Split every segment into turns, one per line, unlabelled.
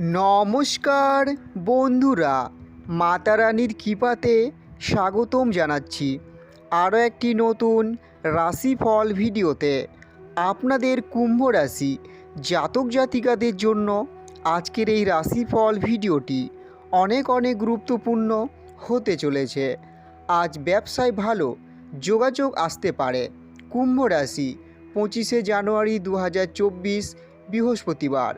নমস্কার বন্ধুরা, মাতা রানীর কৃপাতে স্বাগতম জানাচ্ছি আরও একটি নতুন রাশিফল ভিডিওতে। আপনাদের কুম্ভ রাশি জাতক জাতিকাদের জন্য আজকের এই রাশিফল ভিডিওটি অনেক গুরুত্বপূর্ণ হতে চলেছে। আজ ব্যবসায় ভালো যোগাযোগ আসতে পারে। কুম্ভ রাশি 25শে জানুয়ারি 2024 বৃহস্পতিবার।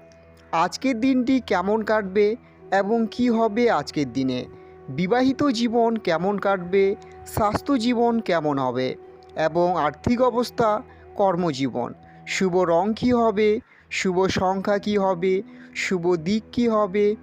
আজকের দিনটি কেমন কাটবে এবং কি হবে আজকের দিনে? বিবাহিত জীবন কেমন কাটবে, স্বাস্থ্য জীবন কেমন হবে এবং আর্থিক অবস্থা, কর্মজীবন। শুভ রং কী হবে, শুভ সংখ্যা কী হবে, শুভ দিক কী হবে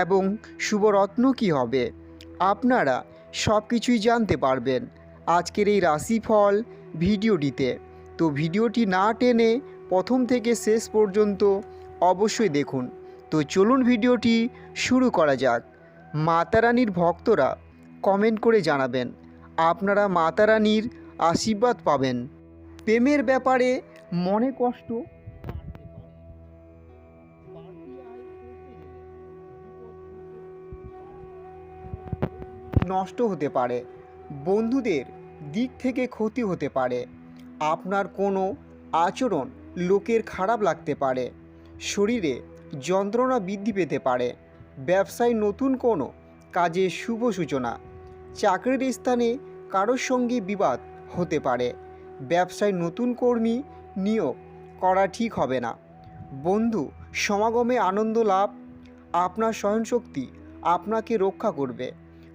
এবং শুভ রত্ন কী হবে, আপনারা সব কিছুই জানতে পারবেন আজকের এই রাশিফল ভিডিওটিতে। তো ভিডিওটি না টেনে প্রথম থেকে শেষ পর্যন্ত অবশ্যই দেখুন। তো চলুন ভিডিওটি শুরু করা যাক। মাতা রানীর ভক্তরা কমেন্ট করে জানাবেন আপনারা মাতা রানীর আশীর্বাদ পাবেন। প্রেমের ব্যাপারে মনে কষ্ট নষ্ট হতে পারে। বন্ধুদের দিক থেকে ক্ষতি হতে পারে। আপনার কোনো আচরণ লোকের খারাপ লাগতে পারে। শরীরে যন্ত্রণা বৃদ্ধি পেতে পারে। ব্যবসায় নতুন কোনো কাজে শুভ সূচনা। চাকরির স্থানে কারোর সঙ্গে বিবাদ হতে পারে। ব্যবসায় নতুন কর্মী নিয়োগ করা ঠিক হবে না। বন্ধু সমাগমে আনন্দ লাভ। আপনার সহনশক্তি আপনাকে রক্ষা করবে।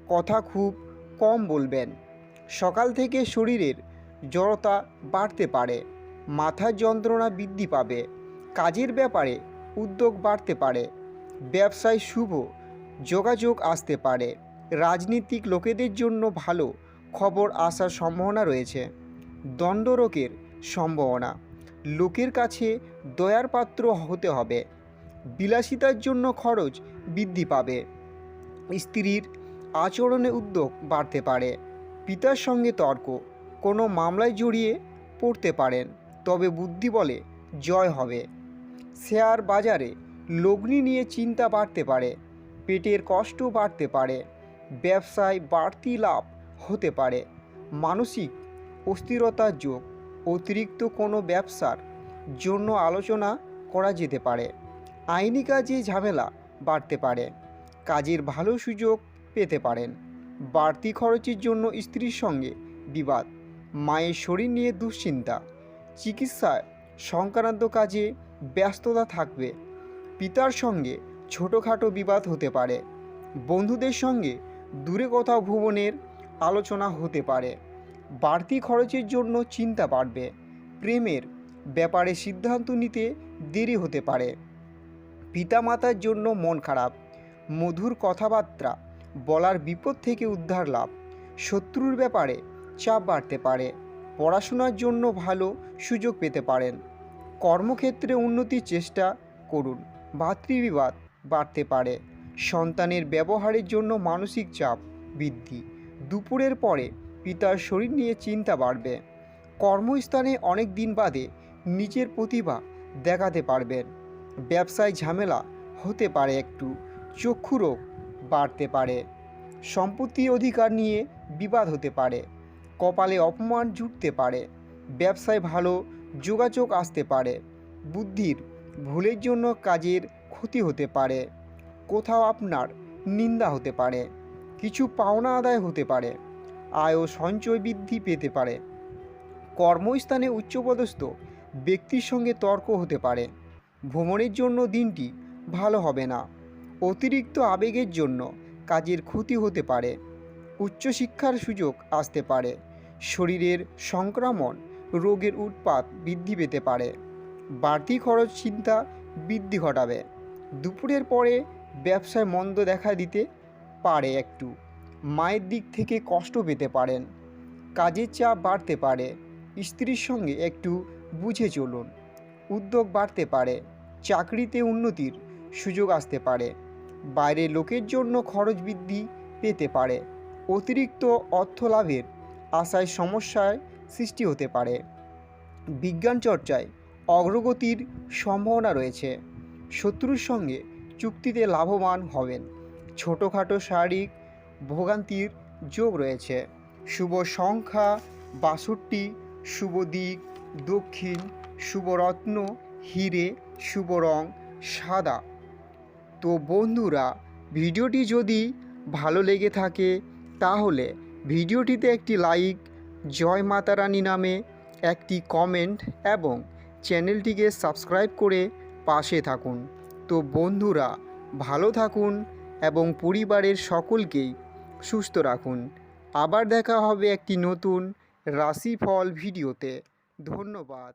কথা খুব কম বলবেন। সকাল থেকে শরীরের জড়তা বাড়তে পারে। মাথার যন্ত্রণা বৃদ্ধি পাবে। কাজের ব্যাপারে উদ্যোগ বাড়তে পারে। ব্যবসায় শুভ যোগাযোগ আসতে পারে। রাজনীতিক লোকেদের জন্য ভালো খবর আসার সম্ভাবনা রয়েছে। দণ্ডরোগের সম্ভাবনা। লোকের কাছে দয়ার পাত্র হতে হবে। বিলাসিতার জন্য খরচ বৃদ্ধি পাবে। স্ত্রীর আচরণে উদ্যোগ বাড়তে পারে। পিতার সঙ্গে তর্ক, কোনো মামলায় জড়িয়ে পড়তে পারেন, তবে বুদ্ধি বলে জয় হবে। শেয়ার বাজারে লগ্নি নিয়ে চিন্তা বাড়তে পারে। পেটের কষ্ট বাড়তে পারে। ব্যবসায় বাড়তি লাভ হতে পারে। মানসিক অস্থিরতার যোগ। অতিরিক্ত কোনো ব্যবসার জন্য আলোচনা করা যেতে পারে। আইনি কাজে ঝামেলা বাড়তে পারে। কাজের ভালো সুযোগ পেতে পারেন। বাড়তি খরচের জন্য স্ত্রীর সঙ্গে বিবাদ। মায়ের শরীর নিয়ে দুশ্চিন্তা। চিকিৎসায় সংক্রান্ত কাজে ব্যস্ততা থাকবে। পিতার সঙ্গে ছোটোখাটো বিবাদ হতে পারে। বন্ধুদের সঙ্গে দূরে কোথাও ভ্রমণের আলোচনা হতে পারে। বাড়তি খরচের জন্য চিন্তা বাড়বে। প্রেমের ব্যাপারে সিদ্ধান্ত নিতে দেরি হতে পারে। পিতামাতার জন্য মন খারাপ। মধুর কথাবার্তা বলার বিপদ থেকে উদ্ধার লাভ। শত্রুর ব্যাপারে চাপ বাড়তে পারে। পড়াশোনার জন্য ভালো সুযোগ পেতে পারেন। কর্মক্ষেত্রে উন্নতির চেষ্টা করুন। ভাতৃবিবাদ বাড়তে পারে। সন্তানের ব্যবহারের জন্য মানসিক চাপ বৃদ্ধি। দুপুরের পরে পিতার শরীর নিয়ে চিন্তা বাড়বে। কর্মস্থানে অনেক দিন বাদে নিজের প্রতিভা দেখাতে পারবেন। ব্যবসায় ঝামেলা হতে পারে একটু। চক্ষু রোগ বাড়তে পারে। সম্পত্তি অধিকার নিয়ে বিবাদ হতে পারে। কপালে অপমান জুটতে পারে। ব্যবসায় ভালো যোগাযোগ আসতে পারে। বুদ্ধির ভুলের জন্য কাজের ক্ষতি হতে পারে। কোথাও আপনার নিন্দা হতে পারে। কিছু পাওনা আদায় হতে পারে। আয় ও সঞ্চয় বৃদ্ধি পেতে পারে। কর্মস্থানে উচ্চপদস্থ ব্যক্তির সঙ্গে তর্ক হতে পারে। ভ্রমণের জন্য দিনটি ভালো হবে না। অতিরিক্ত আবেগের জন্য কাজের ক্ষতি হতে পারে। উচ্চশিক্ষার সুযোগ আসতে পারে। শরীরের সংক্রমণ রোগের উৎপাত বৃদ্ধি পেতে পারে। বাড়তি খরচ চিন্তা বৃদ্ধি ঘটাবে। দুপুরের পরে ব্যবসায় মন্দ দেখা দিতে পারে একটু। মায়ের দিক থেকে কষ্ট পেতে পারেন। কাজের চাপ বাড়তে পারে। স্ত্রীর সঙ্গে একটু বুঝে চলুন। উদ্যোগ বাড়তে পারে। চাকরিতে উন্নতির সুযোগ আসতে পারে। বাইরের লোকের জন্য খরচ বৃদ্ধি পেতে পারে। অতিরিক্ত অর্থ লাভের আশায় সমস্যার সৃষ্টি হতে পারে। বিজ্ঞান চর্চায় অগ্রগতির সম্ভাবনা রয়েছে। শত্রুর সঙ্গে চুক্তিতে লাভবান হবেন। ছোটোখাটো শারীরিক ভোগান্তির যোগ রয়েছে। শুভ সংখ্যা 62, শুভ দিক দক্ষিণ, শুভ রত্ন হিরে, শুভ রং সাদা। তো বন্ধুরা, ভিডিওটি যদি ভালো লেগে থাকে তাহলে ভিডিওটিতে একটি লাইক, জয় মাতা রানী নামে একটি কমেন্ট এবং চ্যানেলটিকে সাবস্ক্রাইব করে পাশে থাকুন। তো বন্ধুরা, ভালো থাকুন এবং পরিবারের সকলকেই সুস্থ রাখুন। আবার দেখা হবে একটি নতুন রাশিফল ভিডিওতে। ধন্যবাদ।